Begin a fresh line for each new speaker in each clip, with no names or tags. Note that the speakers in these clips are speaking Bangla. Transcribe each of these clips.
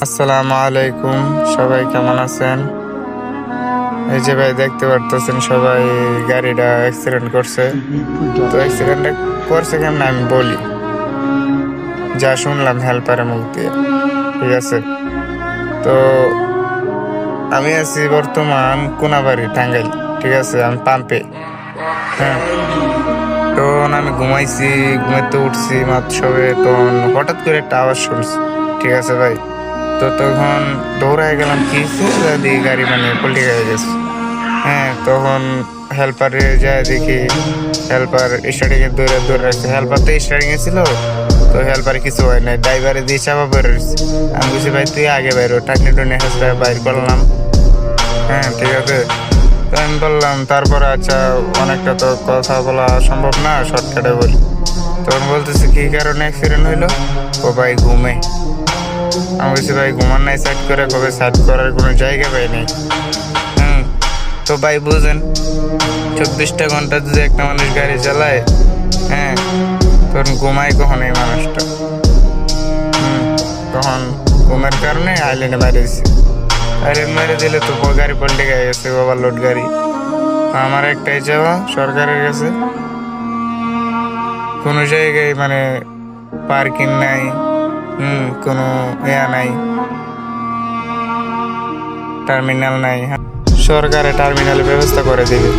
আসসালামু আলাইকুম, সবাই কেমন আছেন? এই যে ভাই দেখতে পারতেছেন সবাই গাড়িটা অ্যাক্সিডেন্ট করছে। তো অ্যাক্সিডেন্টটা করছে কেমন আমি বলি, যা শুনলাম হেল্পারের মুখ দিয়ে। ঠিক আছে, তো আমি আছি বর্তমান কোনাবাড়ি টাঙ্গাইল। ঠিক আছে, আমি পাম্পে। হ্যাঁ, তখন আমি ঘুমাইছি, ঘুমাইতে উঠছি মাত্র সবে, তখন হঠাৎ করে একটা আওয়াজ শুনছি। ঠিক আছে ভাই, তো তখন দৌড়ায় গেলাম, কি হয়েছে দাদি, গাড়ি মানে পল্টি হয়ে গেছে। হ্যাঁ, তখন হেল্পারে যায় দেখি, হেল্পার স্টার্টিং এ দৌড়ে দৌড়ে রাখছে। হেল্পার তো স্টার্টিং এ ছিল, তো হেল্পারে কিছু হয় নাই, ড্রাইভারে দিয়ে চাপা পড়ে রয়েছে। আমি বুঝি ভাই তুই আগে বাইরো, টাকনি টুনি হেসে বাইর করলাম। হ্যাঁ ঠিক আছে, তো আমি বললাম, তারপরে আচ্ছা অনেকটা তো কথা বলা সম্ভব না, শর্টকাটে বলি। তখন বলতেছে কি কারণে অ্যাক্সিডেন্ট হইলো? ও ভাই ঘুমে। আমি বলছি ভাই ঘুমান নাই সাইড করে? কবে সাইড করার কোনো জায়গা পাই নাই। হুম, তো ভাই বুঝেন, 24টা ঘন্টা যদি একটা মানুষ গাড়ি চালায়, হ্যাঁ, তখন ঘুমায় কখন এই মানুষটা? হুম, তখন ঘুমের কারণে আইল্যান্ডে মেরে দিচ্ছে। আইল্যান্ড মেরে দিলে তো গাড়ি পাল্টে গেছে, ওভারলোড গাড়ি। আমার একটাই যাওয়া সরকারের কাছে, কোনো জায়গায় মানে পার্কিং নাই, কোনো ইয়া নাই, টার্মিনাল নাই। হ্যাঁ, সরকারে টার্মিনালের ব্যবস্থা করে দিবে।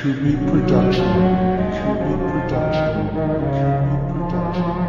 Kubi Production. Kubi Production. Kubi Production.